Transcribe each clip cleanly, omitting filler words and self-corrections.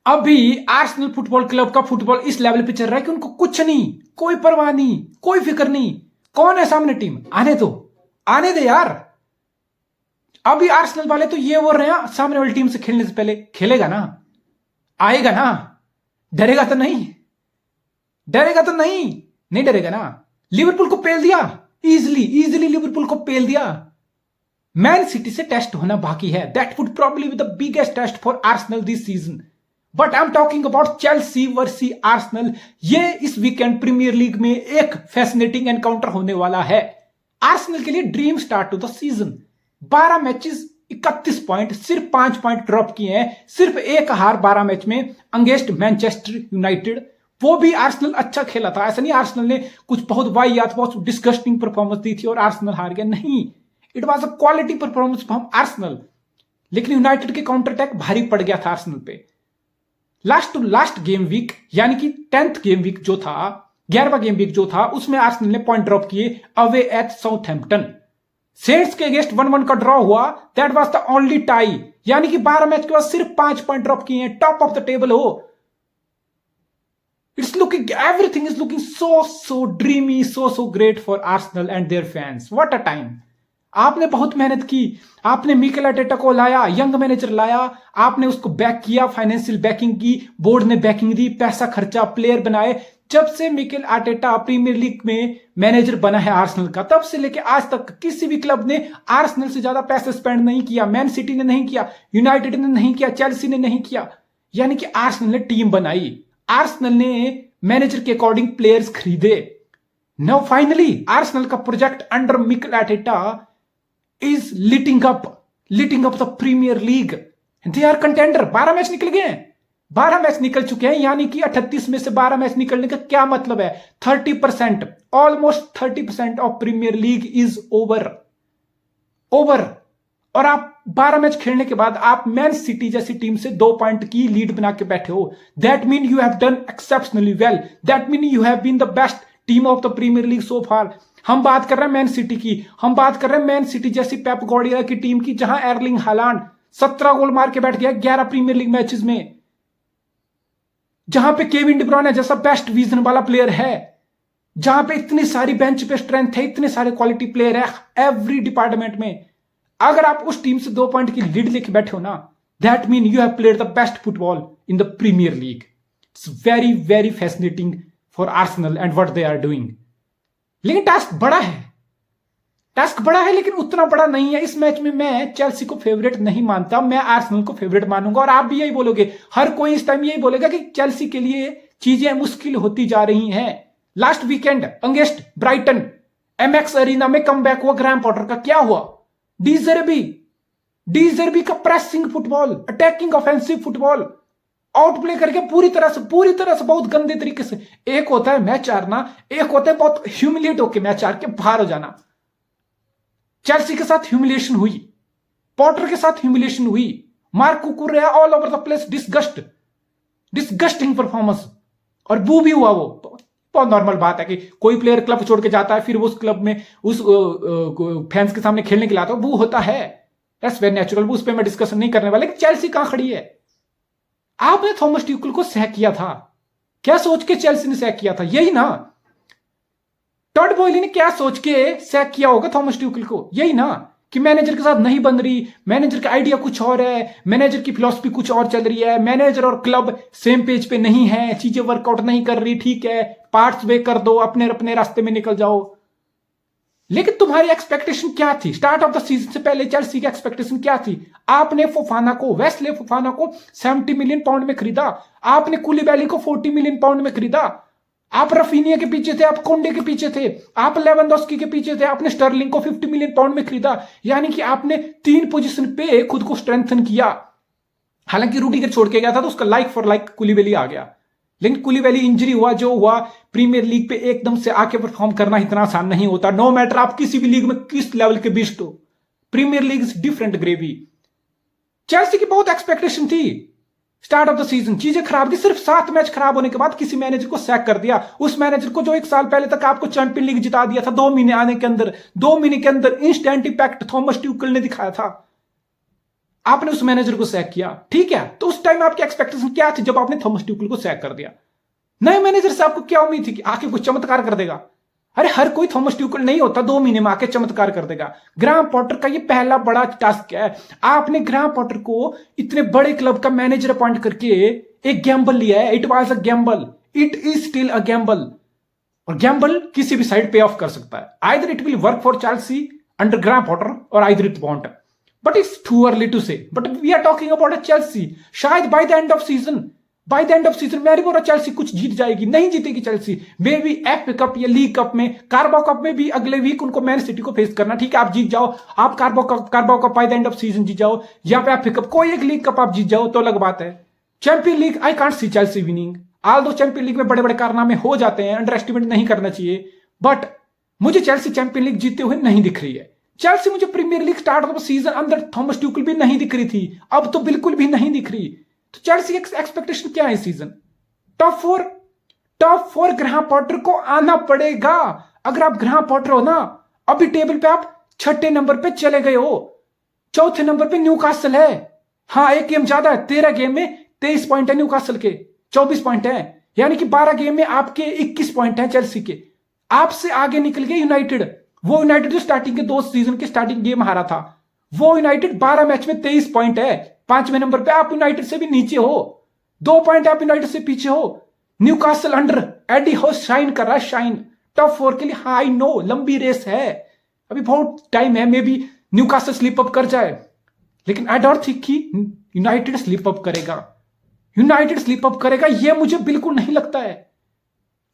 अभी Arsenal football club का football इस लेवल पे चल रहा है कि उनको कुछ नहीं, कोई परवाह नहीं, कोई फिक्र नहीं। कौन है सामने टीम, आने दो, आने दे यार। अभी आर्सेनल वाले तो ये बोल रहे हैं सामने वाली टीम से खेलने से पहले खेलेगा ना, आएगा ना, डरेगा तो नहीं, डरेगा तो नहीं, नहीं डरेगा ना। लिवरपूल को पेल दिया, इजिली इजिली लिवरपूल को पेल दिया। मैन सिटी से टेस्ट होना बाकी है, that would probably be the biggest test for Arsenal this season. But I am talking about Chelsea versus Arsenal. ये इस वीकेंड प्रीमियर लीग में एक फैसिनेटिंग एनकाउंटर होने वाला है। आर्सेनल के लिए dream start to the season. 12 matches 31 point, सिर्फ 5 पॉइंट ड्रॉप किए हैं, सिर्फ एक हार 12 मैच में अगेंस्ट मैनचेस्टर यूनाइटेड। वो भी आर्सेनल अच्छा खेला था, ऐसा नहीं आर्सेनल ने कुछ बहुत वाहियात, बहुत डिस्गस्टिंग परफॉर्मेंस दी थी और आर्सेनल हार गया, नहीं। It was a quality performance from Arsenal. लेकिन यूनाइटेड के काउंटर अटैक भारी पड़ गया था आर्सेनल पे। Last to last game week यानी कि 10th गेम वीक जो था, 11वां गेम वीक जो था, उसमें आर्सेनल ने पॉइंट ड्रॉप किए अवे एट साउथहैम्पटन। सेंट्स के अगेंस्ट 1-1 का ड्रॉ हुआ, that was the only tie. यानी कि 12 मैच के बाद सिर्फ 5 पॉइंट ड्रॉप किए हैं, टॉप ऑफ द टेबल हो। It's looking, everything is looking so dreamy, so great for Arsenal and their fans. What a time! आपने बहुत मेहनत की, आपने मिकेल आर्टेटा को लाया, यंग मैनेजर लाया, आपने उसको बैक किया, फाइनेंशियल बैकिंग की, बोर्ड ने बैकिंग दी, पैसा खर्चा, प्लेयर बनाए। जब से मिकेल आर्टेटा प्रीमियर लीग में मैनेजर बना है आर्सेनल का, तब से लेके आज तक किसी भी क्लब ने आर्सेनल से ज्यादा पैसे स्पेंड नहीं किया। मैन सिटी ने नहीं किया, यूनाइटेड ने नहीं किया, चेल्सी ने नहीं किया। यानी कि आर्सेनल ने टीम बनाई, आर्सेनल ने मैनेजर के अकॉर्डिंग प्लेयर्स खरीदे। नाउ फाइनली आर्सेनल का project under Mikel Arteta is lighting up the Premier League. They are contender. 12 match निकल गए हैं, 12 मैच निकल चुके हैं, यानी कि 38 में से 12 मैच निकलने का क्या मतलब है? 30%, almost 30% of Premier League is over. और आप 12 मैच खेलने के बाद आप मैन सिटी जैसी टीम से 2 पॉइंट की लीड बना के बैठे हो। That mean you have done exceptionally well, that mean you have been the best team of the Premier League so far. हम बात कर रहे हैं मैन सिटी की, हम बात कर रहे हैं मैन सिटी जैसी पेप गार्डियोला की टीम की, जहां एर्लिंग हालांड 17 गोल मार के बैठ गया 11 प्रीमियर लीग मैचेस में, जहां पे केविन डी ब्रुयने जैसा बेस्ट विजन वाला प्लेयर है, जहां पे इतनी सारी बेंच पे स्ट्रेंथ है, इतने सारे क्वालिटी प्लेयर है एवरी डिपार्टमेंट में। अगर आप उस टीम से 2 पॉइंट की लीड लेके बैठे हो ना, that mean you have played the best football in the Premier League. It's very fascinating for Arsenal and what they are doing. लेकिन टास्क बड़ा है, लेकिन उतना बड़ा नहीं है। इस मैच में मैं चेल्सी को फेवरेट नहीं मानता, मैं आर्सेनल को फेवरेट मानूंगा। और आप भी यही बोलोगे, हर कोई इस टाइम यही बोलेगा कि चेल्सी के लिए चीजें मुश्किल होती जा रही हैं। Last weekend against Brighton Amex arena में कमबैक हुआ ग्रैम पॉटर का, क्या हुआ? डीजर्बी का pressing football, attacking offensive football out play करके पूरी तरह से बहुत गंदे तरीके से। एक होता है मैच हारना, एक होता है बहुत ह्यूमिलिएट होकर मैच हार के बाहर हो जाना। चेल्सी के साथ ह्यूमिलिएशन हुई, पॉटर के साथ ह्यूमिलिएशन हुई, mark कुकुरेया all over the place, disgusting performance. और बू भी हुआ, वो बहुत नॉर्मल बात है कि कोई प्लेयर क्लब छोड़ के जाता है, फिर उस क्लब में उस फैंस के सामने खेलने के लिए आता है, वो होता है, दैट्स वेरी नेचुरल। उस पर मैं डिस्कशन नहीं करने वाला। लेकिन चेल्सी कहां खड़ी है? आपने थॉमस ट्यूकल को सह किया था, क्या सोच के चेल्सी ने सह किया था? यही ना, टॉड बॉयली ने क्या सोच के सह किया होगा थॉमस ट्यूकल को? यही ना कि मैनेजर के साथ नहीं बन रही, मैनेजर का आइडिया कुछ और है, मैनेजर की फिलॉसफी कुछ और चल रही है, मैनेजर और क्लब सेम पेज पे नहीं है, चीजें वर्कआउट नहीं कर रही, ठीक है, पार्ट्स वे कर दो, अपने रास्ते में निकल जाओ। लेकिन तुम्हारी एक्सपेक्टेशन क्या थी? स्टार्ट ऑफ द सीजन से पहले चेल्सी की एक्सपेक्टेशन क्या थी? आपने वेस्ले फोफाना को 70 मिलियन पाउंड में खरीदा, आपने कुलिबाली को 40 मिलियन पाउंड में खरीदा, आप रफीनिया के पीछे थे, आप कोंडे के पीछे थे, आप लेवेंडोस्की के पीछे थे, आपने स्टर्लिंग को 50 मिलियन पाउंड में खरीदा। यानी कि आपने 3 पोजीशन पे खुद को स्ट्रेंथन किया। हालांकि रूडीगर छोड़ के गया था तो उसका लाइक फॉर लाइक कुलिबाली आ गया, लेकिन कुलिबाली इंजरी हुआ जो हुआ। प्रीमियर लीग पे एकदम से आके परफॉर्म करना इतना आसान नहीं होता, नो मैटर आप किसी भी लीग में किस लेवल के बीस्ट हो। Premier League is different gravy. Chelsea की बहुत एक्सपेक्टेशन थी स्टार्ट ऑफ द सीजन, चीजें खराब थी। सिर्फ 7 मैच खराब होने के बाद किसी मैनेजर को सैक कर दिया, उस मैनेजर को जो 1 साल पहले तक आपको चैंपियन लीग जिता दिया था। 2 महीने आने के अंदर, 2 महीने के अंदर इंस्टेंट इंपैक्ट थॉमस ट्यूकल ने दिखाया था। आपने उस मैनेजर को सैक किया, ठीक है, तो उस टाइम आपकी एक्सपेक्टेशन क्या थी जब आपने थॉमस ट्यूकल को सैक कर दिया? नए मैनेजर से आपको क्या उम्मीद थी कि आके कुछ चमत्कार कर देगा? अरे हर कोई थॉमस ट्यूकल नहीं होता 2 महीने में आके चमत्कार कर देगा। ग्राहम पॉटर का ये पहला बड़ा टास्क है। आपने ग्राहम पॉटर को इतने बड़े क्लब का मैनेजर अपॉइंट करके एक गैम्बल लिया है। It was a gamble, it is still a gamble, और गैम्बल किसी भी साइड पे ऑफ कर सकता है। Either it will work for Chelsea under Graham Potter और either it won't, but it's too early to say. But we are talking about a Chelsea. शायद by the end of season मैं बोल रहा Chelsea कुछ जीत जाएगी, नहीं जीतेगी Chelsea. Maybe F cup या लीग कप में, कार्बो कप में भी अगले वीक उनको मैन सिटी को फेस करना, ठीक है, आप जीत जाओ, आप Carabao cup by the end of season जीत जाओ, या फिर एफ कप कोई एक लीग कप आप जीत जाओ तो अलग बात है। Champion league I can't see Chelsea winning, all दो चैंपियन लीग में बड़े बड़े कारनामे हो जाते हैं, अंडर एस्टिमेट नहीं करना चाहिए, बट मुझे चेल्सी चैंपियन लीग जीतते हुए नहीं दिख रही है। चेल्सी मुझे Premier League start of season अंदर थॉमस ट्यूकल भी नहीं दिख रही थी, अब तो बिल्कुल भी नहीं दिख रही। तो चेल्सी की एक्सपेक्टेशन क्या है इस season? Top four Graham Potter को आना पड़ेगा। अगर आप ग्राहम पॉटर हो ना, अभी टेबल पे आप 6ठे नंबर पे चले गए हो, 4थे नंबर पे न्यूकासल है, हाँ एक गेम ज्यादा है, 13 गेम में 23 पॉइंट है न्यूकासल के, 24 पॉइंट है, यानी कि 12 गेम में आपके 21 पॉइंट है चेल्सी के। आपसे आगे निकल गए यूनाइटेड, वो यूनाइटेड जो स्टार्टिंग के 2 सीजन के स्टार्टिंग गेम हारा था, वो यूनाइटेड 12 मैच में 23 पॉइंट है, 5वें नंबर पे। आप यूनाइटेड से भी नीचे हो, 2 पॉइंट आप यूनाइटेड से पीछे हो। Newcastle under Eddie Howe shine कर रहा है, शाइन टॉप 4 के लिए। हाँ आई नो लंबी रेस है, अभी बहुत टाइम है, may be Newcastle slip up कर जाए, लेकिन आई डोंट थिंक कि यूनाइटेड स्लिप अप करेगा, ये मुझे बिल्कुल नहीं लगता है।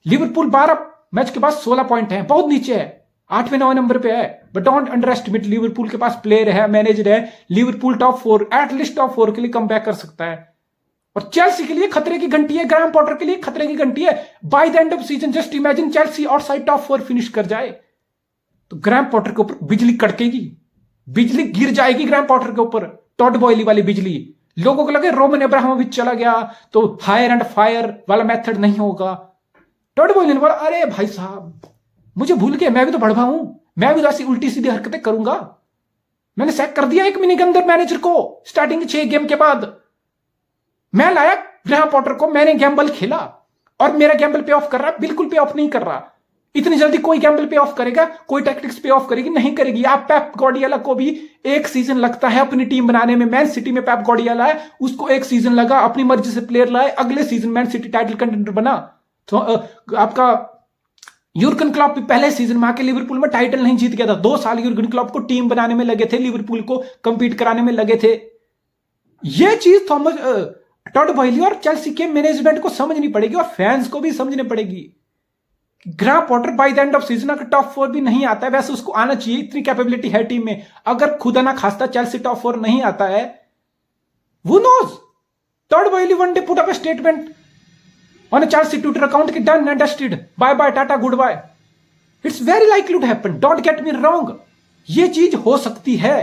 लिवरपूल 12 मैच के बाद 16 पॉइंट है, बहुत नीचे है, 8वें-9वें नंबर पे है, but don't under estimate. Liverpool के पास प्लेयर है, मैनेजर है, लिवरपूल टॉप 4 एटलीस्ट टॉप 4 के लिए कम बैक कर सकता है। और चेल्सी के लिए खतरे की घंटी है, ग्राहम पॉटर के लिए खतरे की घंटी है। Bye the end of season just imagine Chelsea outside top 4 finish कर जाए तो ग्राहम पॉटर के ऊपर बिजली कड़केगी, बिजली गिर जाएगी ग्राहम पॉटर के ऊपर, टॉड बॉयली वाली बिजली। लोगों को लगे रोमन अब्राहमोविच चला गया तो हायर एंड फायर वाला मेथड नहीं होगा। टॉड बॉयली ने बोला अरे भाई साहब मुझे भूल गया, मैं भी तो बढ़वा हूं, मैं भी तो ऐसी उल्टी सीधी हरकतें करूंगा। मैंने सैक कर दिया 1 महीने के अंदर मैनेजर को, स्टार्टिंग के 6 गेम के बाद। मैं लाया ग्राहम पॉटर को, मैंने गैम्बल खेला और मेरा गैम्बल पे ऑफ कर रहा, बिल्कुल पे ऑफ नहीं कर रहा। इतनी जल्दी कोई गैम्बल पे ऑफ करेगा, कोई टैक्टिक्स पे ऑफ करेगी? नहीं करेगी। आप पेप गार्डियोला को भी 1 सीजन लगता है अपनी टीम बनाने में। मैन सिटी में पेप गार्डियोला है, उसको 1 सीजन लगा, अपनी मर्जी से प्लेयर लाए, अगले season man city title contender बना। तो आपका यूर्गन क्लॉप भी पहले सीजन में आके लिवरपूल में टाइटल नहीं जीत गया था। 2 साल यूर्गन क्लॉप को टीम बनाने में लगे थे, लिवरपूल को कंपीट कराने में लगे थे। यह चीज थॉमस टॉड बॉयली और चेल्सी के मैनेजमेंट को समझनी पड़ेगी और फैंस को भी समझनी पड़ेगी। Graham Potter bye the end of season अगर टॉप 4 भी नहीं आता है, वैसे उसको आना चाहिए, इतनी कैपेबिलिटी है टीम में। अगर खुदा ना खास्ता चेल्सी टॉप 4 नहीं आता है, who knows? Todd Boehly one day put up a statement on a Chelsea Twitter account कि done and dusted, bye bye tata good bye. It's very likely to happen, don't get me wrong, ये चीज हो सकती है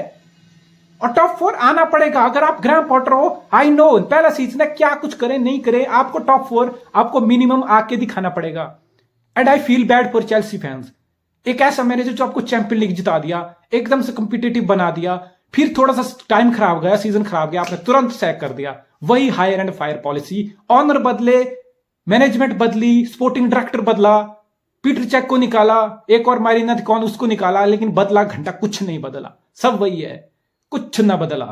और top 4 आना पड़ेगा। अगर आप ग्राहम पॉटर हो, आई नो पहला सीजन है, क्या कुछ करें नहीं करें, आपको टॉप 4 आपको मिनिमम आके दिखाना पड़ेगा। And I feel bad for Chelsea fans. एक ऐसा मैनेजर जो आपको चैंपियन लीग जिता दिया, एकदम से कंपिटेटिव बना दिया, फिर थोड़ा सा टाइम खराब गया, सीजन खराब गया, आपने तुरंत सैक कर दिया। वही hire and fire policy, owner बदले, मैनेजमेंट बदली, स्पोर्टिंग डायरेक्टर बदला, पीटर चेक को निकाला, एक और मारिना कौन उसको निकाला, लेकिन बदला घंटा कुछ नहीं बदला, सब वही है, कुछ ना बदला।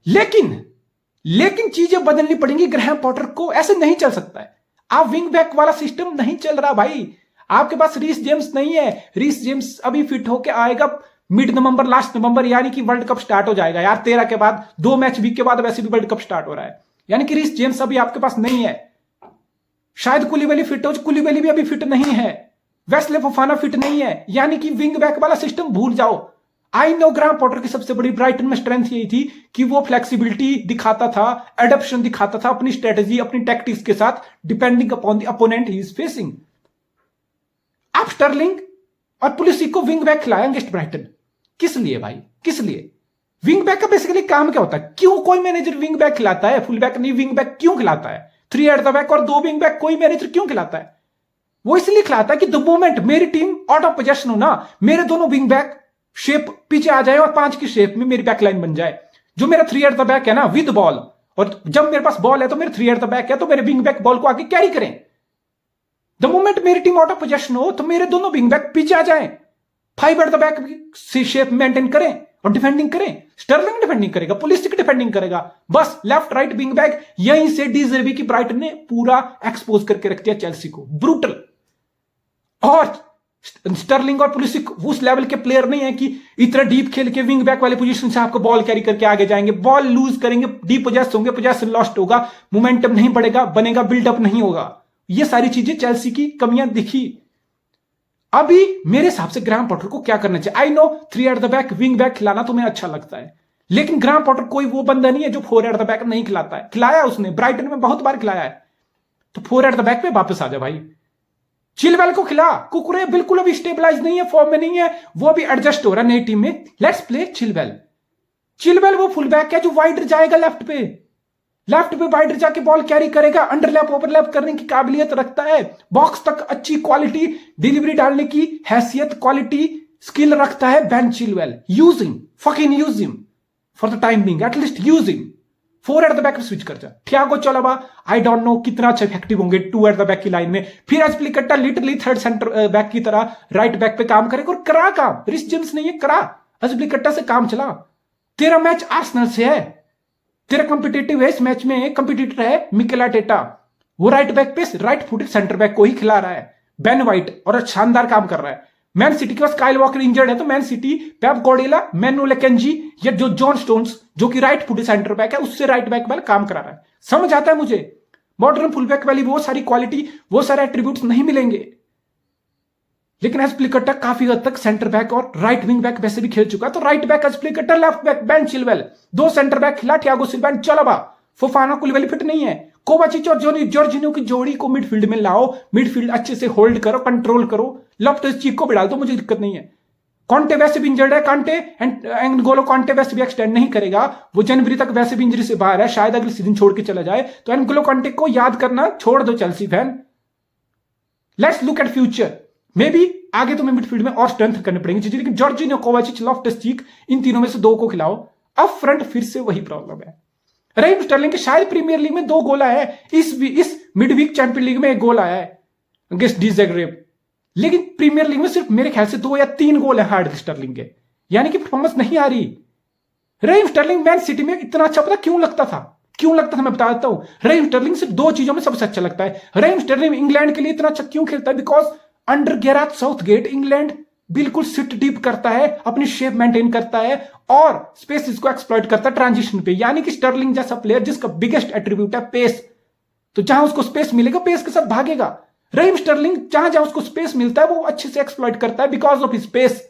लेकिन चीजें बदलनी पड़ेंगी ग्राहम पॉटर को, ऐसे नहीं चल सकता है। आप विंग बैक वाला सिस्टम नहीं चल रहा भाई। आपके पास रीस जेम्स नहीं है, रीस जेम्स अभी फिट होके आएगा मिड नवंबर लास्ट नवंबर, यानी कि वर्ल्ड कप स्टार्ट हो जाएगा यार 13 के बाद, 2 मैच वीक के बाद वैसे भी वर्ल्ड कप स्टार्ट हो रहा है, यानी कि रीस जेम्स अभी आपके पास नहीं है। शायद कुलीबाली फिट हो, कुलीबाली भी अभी फिट नहीं है, वेस्ले फोफाना फिट नहीं है, यानी कि विंग बैक वाला सिस्टम भूल जाओ। आई नो ग्राहम पॉटर की सबसे बड़ी ब्राइटन में स्ट्रेंथ यही थी कि वो फ्लेक्सिबिलिटी दिखाता था, एडप्शन दिखाता था अपनी स्ट्रेटेजी, अपनी टैक्टिक्स के साथ, depending upon the opponent he is facing. आप स्टर्लिंग और पुलिसिक को विंग बैक खिलाया अगेंस्ट ब्राइटन, किस लिए भाई, किस लिए? विंग बैक का बेसिकली काम क्या होता है? क्यों कोई मैनेजर विंग बैक खिलाता है, फुल बैक नहीं विंग बैक क्यों खिलाता है? 3 एट द बैक और 2 विंग बैक कोई मैनेजर क्यों खिलाता है? वो इसलिए खिलाता है कि द मोमेंट मेरी टीम आउट ऑफ पोजीशन हो ना, मेरे दोनों विंग बैक शेप पीछे आ जाए और 5 की शेप में मेरी बैक लाइन बन जाए। जो मेरा 3 एट द बैक है ना विद बॉल, और जब मेरे पास बॉल है तो मेरे 3 एट द बैक है तो मेरे विंग बैक बॉल को आगे कैरी करें। द मोमेंट मेरी टीम आउट ऑफ पोजीशन हो तो मेरे दोनों विंग बैक पीछे आ जाएं, 5 एट द बैक की शेप मेंटेन करें और डिफेंडिंग करें। स्टर्लिंग डिफेंडिंग करेगा, पुलिसिक डिफेंडिंग करेगा, बस लेफ्ट राइट विंग बैक यहीं से डी ज़ेर्बी की ब्राइटन ने पूरा एक्सपोज करके रख दिया चेल्सी को, ब्रूटल। और स्टर्लिंग और पुलिसिक उस लेवल के प्लेयर नहीं है कि इतना डीप खेल के विंग बैक वाले पोजीशन से आपको बॉल कैरी करके आगे जाएंगे, बॉल लूज करेंगे, डीप पोजेस होंगे, पोजेशन लॉस्ट होगा, मोमेंटम नहीं बढ़ेगा, बनेगा, बिल्डअप नहीं होगा। ये सारी चीजें चेल्सी की कमियां दिखी। अभी मेरे हिसाब से ग्राहम पॉटर को क्या करना चाहिए, I know 3 at the back wing back खिलाना तुम्हें अच्छा लगता है, लेकिन ग्राहम पॉटर कोई वो बंदा नहीं है जो 4 एट द बैक नहीं खिलाता है। खिलाया उसने, ब्राइटन में बहुत बार खिलाया है, तो 4 एट द बैक पे वापस आ जा भाई। चिलवेल को खिला, कुकुरे बिल्कुल अभी स्टेबलाइज नहीं है, फॉर्म में नहीं है, वो भी एडजस्ट हो रहा है नई टीम में। Let's play Chilwell. चिलवेल वो फुल बैक है जो वाइड जाएगा लेफ्ट पे वाइड जाके बॉल कैरी करेगा, अंडरलैप ओवरलैप करने की काबिलियत रखता है, बॉक्स तक अच्छी क्वालिटी डिलीवरी डालने की हैसियत, क्वालिटी, स्किल रखता है Ben Chilwell. Use him, fucking use him for the time being, at least use him. 4 at the back switch कर जा। थियागो चोलाबा आई डोंट नो कितना अच्छा इफेक्टिव होंगे 2 एट द बैक की लाइन में। फिर एस्पिलिक्वेटा लिटरली थर्ड सेंटर बैक की तरह राइट बैक पे काम करेगा और करा काम। रिस जेम्स नहीं है, करा एस्पिलिक्वेटा से काम चला। तेरा मैच आर्सेनल से है, तेरा कॉम्पिटिटिव है, इस मैच में कॉम्पिटिटर है मिकेल आर्टेटा, वो राइट बैक पे राइट फुटेड सेंटर बैक को ही खिला रहा है बेन वाइट, और शानदार काम कर रहा है। मैन सिटी के पास काइल वॉकर इंजर्ड है तो Man City Pep Guardiola, Manuel Akanji या जो जॉन स्टोन्स जो कि राइट फुटेड सेंटर बैक है उससे राइट बैक वाला काम करा रहा है। समझ आता है मुझे, मॉडर्न फुल बैक वाली वो सारी क्वालिटी, वो सारे एट्रीब्यूट्स नहीं मिलेंगे, लेकिन एस्पिलिक्वेटा काफी हद तक सेंटर बैक और राइट विंग बैक वैसे भी खेल चुका है। तो right back Azpilicueta, left back Ben Chilwell, 2 centre back खिला Thiago Silva, Chalobah, Fofana कुलिबाली fit नहीं है, कोवाचिच और जॉर्जिनियो की जोड़ी को मिडफील्ड में लाओ, मिडफील्ड अच्छे से होल्ड करो, कंट्रोल करो, लॉफ्टस-चीक को भी डाल दो, मुझे दिक्कत नहीं है। कॉन्टे वैसे भी इंजर्ड है, कांटे एंड गोलो कॉन्टे वैसे भी एक्सटेंड नहीं करेगा, वो जनवरी तक वैसे भी इंजरी से बाहर है, शायद अगले सीजन छोड़ के चला जाए, तो एनगोलो कॉन्टे को याद करना छोड़ दो Chelsea fan. Let's look at future, may be आगे तुम्हें मिडफील्ड में और स्ट्रेंथ करनी पड़ेगी चीजें, लेकिन जॉर्जिनियो, कोवाचिच, लॉफ्टस-चीक इन तीनों में से 2 को खिलाओ। अब फ्रंट फिर से वही प्रॉब्लम है। रहीम स्टर्लिंग के शायद प्रीमियर लीग में 2 गोल आया है, इस मिडवीक चैंपियन लीग में 1 गोल आया है अगेंस्ट डी ज़ैग्रेब, लेकिन प्रीमियर लीग में सिर्फ मेरे ख्याल से 2 या 3 गोल है हार्ड स्टर्लिंग के, यानी कि परफॉर्मेंस नहीं आ रही। रहीम स्टर्लिंग मैन सिटी में इतना अच्छा पता क्यों लगता था, मैं बता देता हूं। रहीम स्टर्लिंग सिर्फ 2 चीजों में सबसे अच्छा लगता है। रहीम स्टर्लिंग इंग्लैंड के लिए इतना अच्छा क्यों खेलता है, because under Gareth Southgate England बिल्कुल सिट डीप करता है, अपनी शेप मेंटेन करता है और स्पेसिस को एक्सप्लॉइट करता है ट्रांजिशन पे, यानी कि स्टर्लिंग जैसा प्लेयर जिसका बिगेस्ट एट्रीब्यूट है पेस, तो जहां उसको स्पेस मिलेगा पेस के साथ भागेगा। रहीम स्टर्लिंग जहां जहां उसको स्पेस मिलता है वो अच्छे से एक्सप्लॉइट करता है बिकॉज ऑफ स्पेस,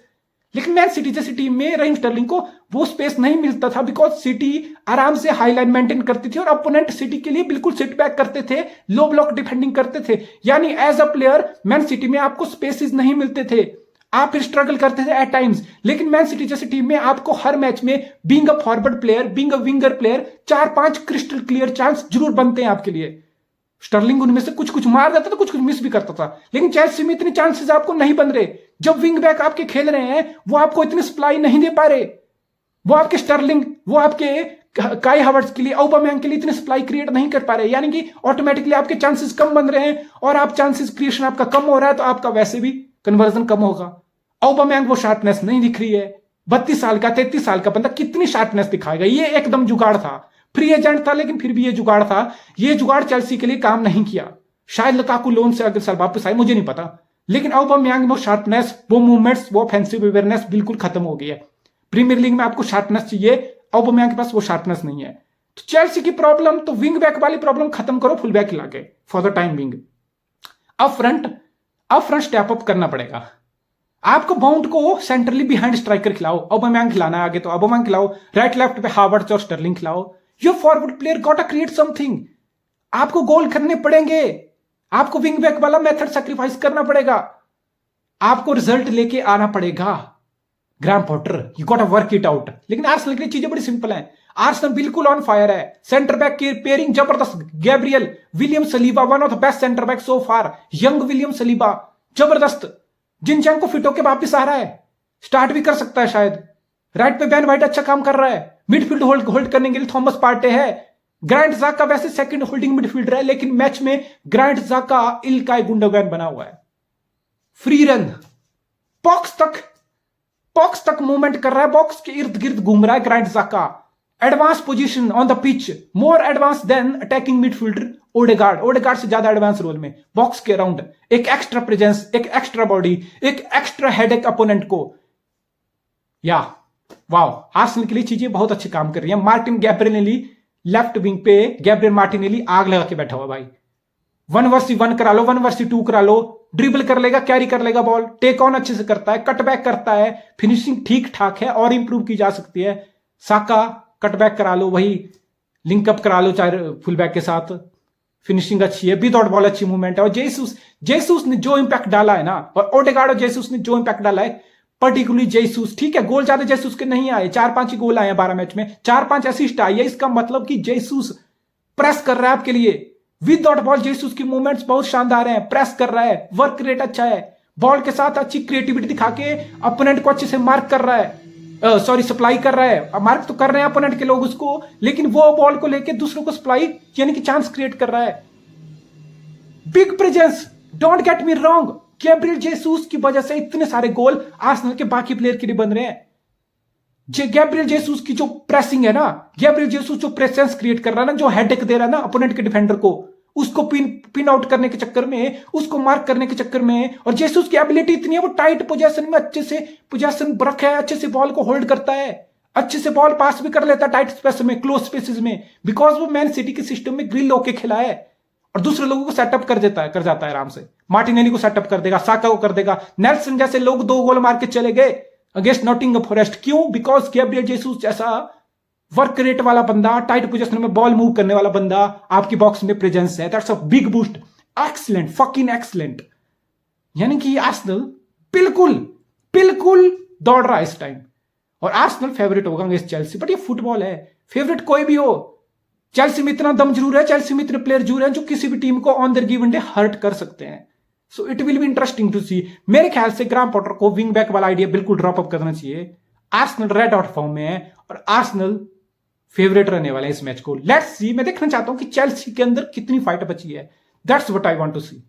लेकिन मैन सिटी जैसी टीम में रहीम स्टर्लिंग को वो स्पेस नहीं मिलता था बिकॉज सिटी आराम से हाई लाइन मेंटेन करती थी और अपोनेंट सिटी के लिए बिल्कुल सिट बैक करते थे, लो ब्लॉक डिफेंडिंग करते थे, यानी as a player Man City में आपको स्पेसेस नहीं मिलते थे, आप फिर स्ट्रगल करते थे एट टाइम्स। लेकिन मैन सिटी जैसी टीम में आपको हर मैच में being a forward player, being a winger player 4-5 crystal clear chance जरूर बनते हैं आपके लिए। स्टर्लिंग उनमें से कुछ मार देता था, कुछ मिस भी करता था, लेकिन चेल्सी में इतने चांसेस आपको नहीं बन रहे। जब विंग बैक आपके खेल रहे हैं वो आपको इतनी सप्लाई नहीं दे पा रहे, वो आपके स्टर्लिंग, वो आपके काई हावर्ट्स के लिए, ऑबामेयांग के लिए इतने सप्लाई क्रिएट नहीं कर पा रहे, यानी कि ऑटोमेटिकली आपके चांसेस कम बन रहे हैं और आप चांसेस क्रिएशन आपका कम हो रहा है तो आपका वैसे भी कन्वर्जन कम होगा। ऑबामेयांग वो शार्पनेस नहीं दिख रही है, 32 साल का 33 साल का बंदा कितनी शार्पनेस दिखाएगा, ये एकदम जुगाड़ था, फ्री एजेंट था लेकिन फिर भी ये जुगाड़ था, ये जुगाड़ चेल्सी के लिए काम नहीं किया। शायद लुकाकू लोन से अगले साल वापस आए, मुझे नहीं पता, लेकिन ऑबामेयांग में वो शार्पनेस, वो मूवमेंट्स, वो ऑफेंसिव अवेयरनेस बिल्कुल खत्म हो गई है। प्रीमियर लीग में आपको शार्पनेस चाहिए, ऑबामेयांग के पास वो शार्पनेस नहीं है। तो चेल्सी की प्रॉब्लम तो विंग बैक वाली प्रॉब्लम खत्म करो फुल बैक लाके फॉर द टाइम बिंग। अब फ्रंट स्टेप अप करना पड़ेगा आपको, बाउंड को सेंट्रली बिहाइंड स्ट्राइकर खिलाओ, ऑबामेयांग खिलाना आगे तो ऑबामेयांग खिलाओ, राइट लेफ्ट पे हावर्ट्स और स्टर्लिंग खिलाओ। Your forward player got to create something, आपको गोल करने पड़ेंगे, आपको विंग बैक वाला मेथड सैक्रिफाइस करना पड़ेगा, आपको रिजल्ट लेके आना पड़ेगा। Graham Potter you got to work it out. लेकिन आर्सेनल के लिए चीजें बड़ी सिंपल हैं, आर्सेनल बिल्कुल ऑन फायर है, सेंटर बैक की पेयरिंग जबरदस्त, Gabriel William Saliba one of the best centre back so far, young William Saliba जबरदस्त, जिनचैंग को फिट होके वापस आ रहा है, स्टार्ट भी कर सकता है शायद, राइट पे बेन वाइट अच्छा काम कर रहा है, मिडफील्ड होल्ड करने के लिए थॉमस पार्टे है। ग्रांट ज़ाका वैसे सेकंड होल्डिंग मिडफील्डर है, लेकिन मैच में ग्रांट ज़ाका इल्काई गुंडोगैन बना हुआ है। फ्री रन, बॉक्स तक मूवमेंट कर रहा है, बॉक्स के इर्द गिर्द घूम रहा है Granit Xhaka. Advance position on the pitch, more advance than attacking midfielder Odegaard से ज्यादा एडवांस रोल में बॉक्स के अराउंड, एक एक्स्ट्रा प्रेजेंस, एक एक्स्ट्रा बॉडी, एक एक्स्ट्रा हेडेक अपोनेंट को। या वाओ, आर्सेनल के लिए चीजें बहुत अच्छे काम कर रही है। मार्टिन गैब्रिएली लेफ्ट विंग पे, गैब्रियल मार्टिनेली आग लगा के बैठा हुआ भाई। 1v1 करा लो, 1v2 करा लो, ड्रिबल कर लेगा, कैरी कर लेगा बॉल, टेक ऑन अच्छे से करता है, कटबैक करता है, फिनिशिंग ठीक ठाक है और इंप्रूव की जा सकती है। साका कटबैक करा लो, वही लिंकअप करा लो चाहे फुल बैक के साथ, फिनिशिंग अच्छी है, विदाउट बॉल अच्छी मूवमेंट है। और जेसूस ने जो इंपैक्ट डाला है ना, और ओडेगार्ड और जेसूस ने जो इंपैक्ट डाला है, पर्टिकुलरली जेसूस, ठीक है गोल ज्यादा जेसूस के नहीं आए, 4-5 ही गोल आए हैं 12 मैच में, 4-5 असिस्ट आई है। इसका मतलब कि जेसूस प्रेस कर रहा है आपके लिए, विदाउट बॉल जेसूस की मूवमेंट्स बहुत शानदार हैं, प्रेस कर रहा है, वर्क रेट अच्छा है, बॉल के साथ अच्छी क्रिएटिविटी दिखा के अपोनेंट को अच्छे से मार्क कर रहा है, सप्लाई कर रहा है। मार्क तो कर रहे हैं अपोनेंट के लोग उसको, लेकिन वो बॉल को लेके दूसरों को सप्लाई यानी कि चांस क्रिएट कर रहा है। Big presence, don't get me wrong, Gabriel Jesus की वजह से इतने सारे गोल आर्सेनल के बाकी प्लेयर के लिए बन रहे हैं। गैब्रियल जेसूस की जो प्रेसिंग है ना, गैब्रियल जेसूस जो प्रेजेंस क्रिएट कर रहा है ना, जो हेडेक दे रहा है ना अपोनेंट के डिफेंडर को, उसको पिन आउट करने के चक्कर में, उसको मार्क करने के चक्कर में, और जेसूस की एबिलिटी इतनी है, वो टाइट पोजीशन में अच्छे से पोजीशन रखा है, अच्छे से बॉल को होल्ड करता है, अच्छे से बॉल पास भी कर लेता है टाइट स्पेस में, क्लोज स्पेसेस में, बिकॉज वो मैन सिटी के सिस्टम में ग्रिल होके खिला है और दूसरे लोगों को सेटअप कर जाता है आराम से। मार्टिनेली को सेटअप कर देगा, साका को कर देगा, नेल्सन जैसे लोग 2 गोल मार के चले गए अगेंस्ट नॉटिंघम फॉरेस्ट। क्यों? बिकॉज गैब्रियल जेसूस जैसा वर्क रेट वाला बंदा, टाइट पोजीशन में बॉल मूव करने वाला बंदा आपकी बॉक्स में प्रेजेंस है। That's a big boost, excellent, fucking excellent. यानी कि आर्सेनल बिल्कुल दौड़ रहा है इस टाइम, और आर्सेनल फेवरेट होगा अगेंस्ट चेल्सी। बट ये फुटबॉल है, फेवरेट कोई भी हो, चेल्सी में इतना दम जरूर है, चेल्सी में इतने प्लेयर जरूर हैं जो किसी भी टीम को on their given day hurt कर सकते हैं। So it will be interesting to see. मेरे ख्याल से ग्राहम पॉटर को विंग बैक वाला आइडिया बिल्कुल ड्रॉप अप करना चाहिए। आर्सेनल रेड आउट फॉर्म में है और आर्सेनल फेवरेट रहने वाला है इस मैच को। लेट्स सी, मैं देखना चाहता हूं कि चेल्सी के अंदर कितनी फाइट बची है। That's what I want to C.